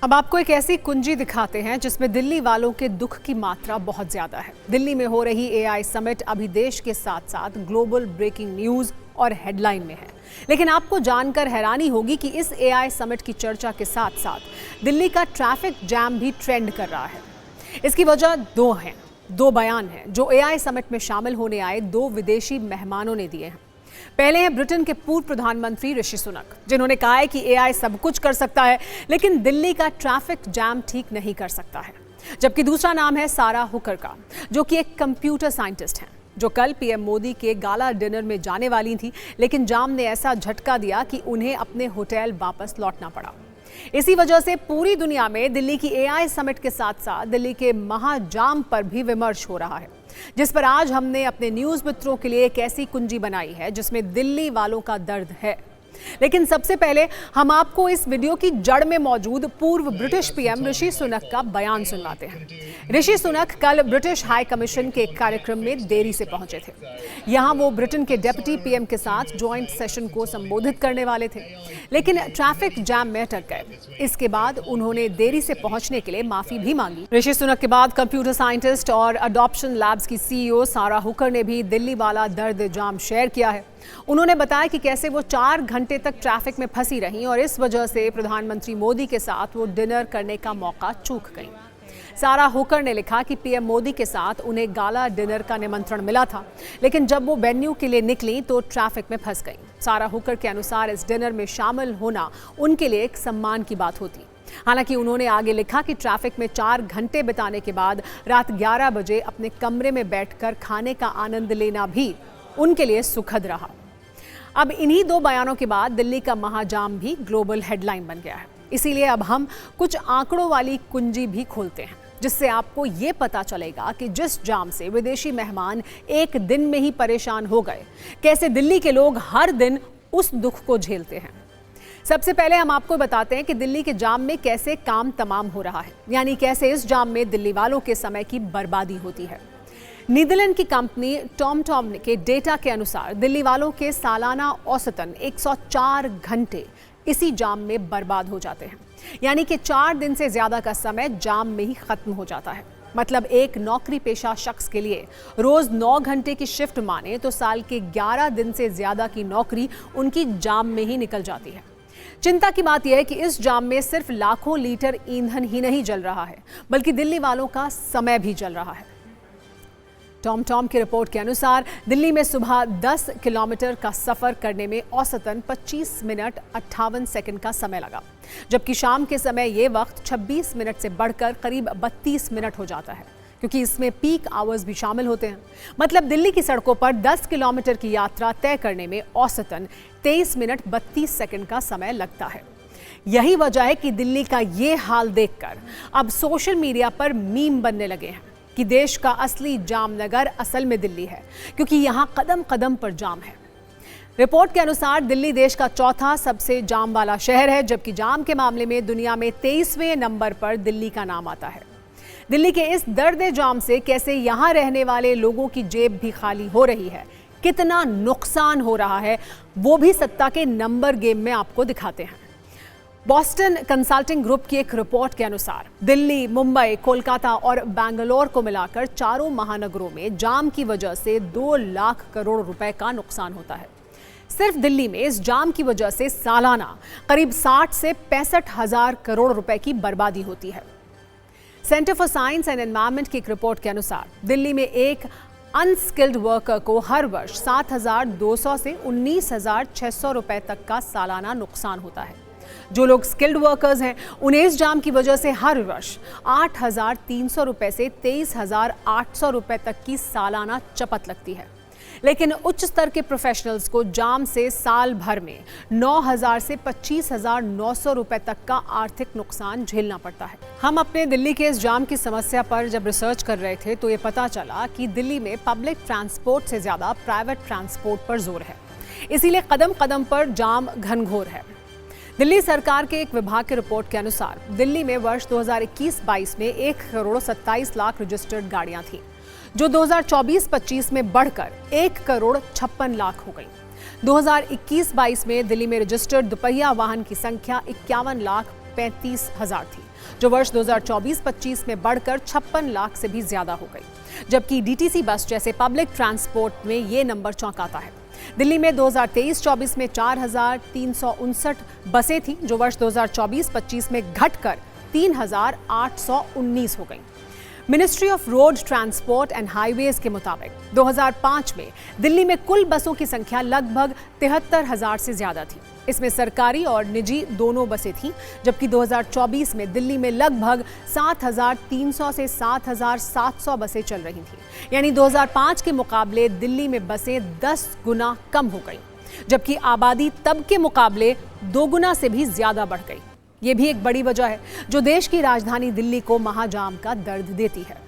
अब आपको एक ऐसी कुंजी दिखाते हैं जिसमें दिल्ली वालों के दुख की मात्रा बहुत ज्यादा है। दिल्ली में हो रही एआई समिट अभी देश के साथ साथ ग्लोबल ब्रेकिंग न्यूज और हेडलाइन में है। लेकिन आपको जानकर हैरानी होगी कि इस एआई समिट की चर्चा के साथ साथ दिल्ली का ट्रैफिक जैम भी ट्रेंड कर रहा है। इसकी वजह दो बयान हैं जो एआई समिट में शामिल होने आए दो विदेशी मेहमानों ने दिए हैं। पहले हैं ब्रिटेन के पूर्व प्रधानमंत्री ऋषि सुनक, जिन्होंने कहा है कि एआई सब कुछ कर सकता है लेकिन दिल्ली का ट्रैफिक जैम ठीक नहीं कर सकता है। जबकि दूसरा नाम है सारा हुकर का, जो कि एक कंप्यूटर साइंटिस्ट हैं, जो कल पीएम मोदी के गाला डिनर में जाने वाली थी, लेकिन जाम ने ऐसा झटका दिया कि उन्हें अपने होटल वापस लौटना पड़ा। इसी वजह से पूरी दुनिया में दिल्ली की एआई समिट के साथ साथ दिल्ली के महाजाम पर भी विमर्श हो रहा है, जिस पर आज हमने अपने न्यूज मित्रों के लिए एक ऐसी कुंजी बनाई है जिसमें दिल्ली वालों का दर्द है। लेकिन सबसे पहले हम आपको इस वीडियो की जड़ में मौजूद पूर्व ब्रिटिश पीएम ऋषि सुनक का बयान सुनवाते हैं। ऋषि सुनक कल ब्रिटिश हाई कमीशन के एक कार्यक्रम में देरी से पहुंचे थे। यहां वो ब्रिटेन के डिप्टी पीएम के साथ ज्वाइंट सेशन को संबोधित करने वाले थे, लेकिन ट्रैफिक जैम में अटक गए। इसके बाद उन्होंने देरी से पहुंचने के लिए माफी भी मांगी। ऋषि सुनक के बाद कंप्यूटर साइंटिस्ट और अडॉप्शन लैब्स की सीईओ सारा हुकर ने भी दिल्ली वाला दर्द जाम शेयर किया है। उन्होंने बताया कि कैसे वो 4 घंटे तक ट्रैफिक में फंसी रहीं और इस वजह से प्रधानमंत्री मोदी के साथ वो डिनर करने का मौका चूक गईं। सारा हुकर ने लिखा कि पीएम मोदी के साथ उन्हें गाला डिनर का निमंत्रण मिला था, लेकिन जब वो वेन्यू के लिए निकली तो ट्रैफिक में फंस गईं। सारा हुकर के अनुसार इस डिनर में शामिल होना उनके लिए एक सम्मान की बात होती। हालांकि उन्होंने आगे लिखा कि ट्रैफिक में 4 घंटे बिताने के बाद रात 11 बजे अपने कमरे में बैठकर खाने का आनंद लेना भी उनके लिए सुखद रहा। अब इन्हीं दो बयानों के बाद दिल्ली का महाजाम भी ग्लोबल हेडलाइन बन गया है। इसीलिए अब हम कुछ आंकड़ों वाली कुंजी भी खोलते हैं, जिससे आपको ये पता चलेगा कि जिस जाम से विदेशी मेहमान एक दिन में ही परेशान हो गए, कैसे दिल्ली के लोग हर दिन उस दुख को झेलते हैं। सबसे पहले हम आपको बताते हैं कि दिल्ली के जाम में कैसे काम तमाम हो रहा है, यानी कैसे इस जाम में दिल्ली वालों के समय की बर्बादी होती है। नीदरलैंड की कंपनी टॉमटॉम के डेटा के अनुसार दिल्ली वालों के सालाना औसतन 104 घंटे इसी जाम में बर्बाद हो जाते हैं, यानी कि 4 दिन से ज्यादा का समय जाम में ही खत्म हो जाता है। मतलब एक नौकरी पेशा शख्स के लिए रोज 9 घंटे की शिफ्ट माने तो साल के 11 दिन से ज्यादा की नौकरी उनकी जाम में ही निकल जाती है। चिंता की बात यह है कि इस जाम में सिर्फ लाखों लीटर ईंधन ही नहीं जल रहा है, बल्कि दिल्ली वालों का समय भी जल रहा है। टॉमटॉम की रिपोर्ट के अनुसार दिल्ली में सुबह 10 किलोमीटर का सफर करने में औसतन 25 मिनट 58 सेकंड का समय लगा, जबकि शाम के समय ये वक्त 26 मिनट से बढ़कर करीब 32 मिनट हो जाता है, क्योंकि इसमें पीक आवर्स भी शामिल होते हैं। मतलब दिल्ली की सड़कों पर 10 किलोमीटर की यात्रा तय करने में औसतन 23 मिनट 32 सेकंड का समय लगता है। यही वजह है कि दिल्ली का ये हाल देखकर अब सोशल मीडिया पर मीम बनने लगे हैं कि देश का असली जामनगर असल में दिल्ली है, क्योंकि यहाँ कदम कदम पर जाम है। रिपोर्ट के अनुसार दिल्ली देश का चौथा सबसे जाम वाला शहर है, जबकि जाम के मामले में दुनिया में 23वें नंबर पर दिल्ली का नाम आता है। दिल्ली के इस दर्द जाम से कैसे यहाँ रहने वाले लोगों की जेब भी खाली हो रही है, कितना नुकसान हो रहा है, वो भी सत्ता के नंबर गेम में आपको दिखाते हैं। बॉस्टन कंसल्टिंग ग्रुप की एक रिपोर्ट के अनुसार दिल्ली, मुंबई, कोलकाता और बैंगलोर को मिलाकर चारों महानगरों में जाम की वजह से 2 लाख करोड़ रुपए का नुकसान होता है। सिर्फ दिल्ली में इस जाम की वजह से सालाना करीब 60 से 65 हजार करोड़ रुपए की बर्बादी होती है। Centre for science and environment की एक रिपोर्ट के अनुसार दिल्ली में एक अनस्किल्ड वर्कर को हर वर्ष 7,200 से 19,600 रुपए तक का सालाना नुकसान होता है। जो लोग स्किल्ड वर्कर्स हैं, उन्हें इस जाम की वजह से हर वर्ष 8,300 रुपए से 23,800 रुपए तक की सालाना चपत लगती है। लेकिन उच्च स्तर के प्रोफेशनल्स को जाम से साल भर में 9,000 से 25,900 रुपए तक का आर्थिक नुकसान झेलना पड़ता है। हम अपने दिल्ली के इस जाम की समस्या पर जब रिसर्च कर रहे थे तो ये पता चला कि दिल्ली में पब्लिक ट्रांसपोर्ट से ज्यादा प्राइवेट ट्रांसपोर्ट पर जोर है, इसीलिए कदम कदम पर जाम घनघोर है। दिल्ली सरकार के एक विभाग की रिपोर्ट के अनुसार दिल्ली में वर्ष 2021-22 में 1 करोड़ 27 लाख रजिस्टर्ड गाड़ियां थीं, जो 2024-25 में बढ़कर 1 करोड़ 56 लाख हो गई। 2021-22 में दिल्ली में रजिस्टर्ड दुपहिया वाहन की संख्या 51 लाख 35,000 थी, जो वर्ष 2024-25 में बढ़कर 56 लाख से भी ज्यादा हो गई। जबकि डीटीसी बस जैसे पब्लिक ट्रांसपोर्ट में ये नंबर चौंकाता है। दिल्ली में 2023-24 में 4,359 बसें थीं, जो वर्ष 2024-25 में घटकर 3,819 हो गईं। Ministry of road transport and highways के मुताबिक 2005 में दिल्ली में कुल बसों की संख्या लगभग 73,000 से ज्यादा थी। इसमें सरकारी और निजी दोनों बसें थीं, जबकि 2024 में दिल्ली में लगभग 7,300 से 7,700 बसें चल रही थीं। यानी 2005 के मुकाबले दिल्ली में बसें 10 गुना कम हो गई, जबकि आबादी तब के मुकाबले 2 गुना से भी ज्यादा बढ़ गई। ये भी एक बड़ी वजह है जो देश की राजधानी दिल्ली को महाजाम का दर्द देती है।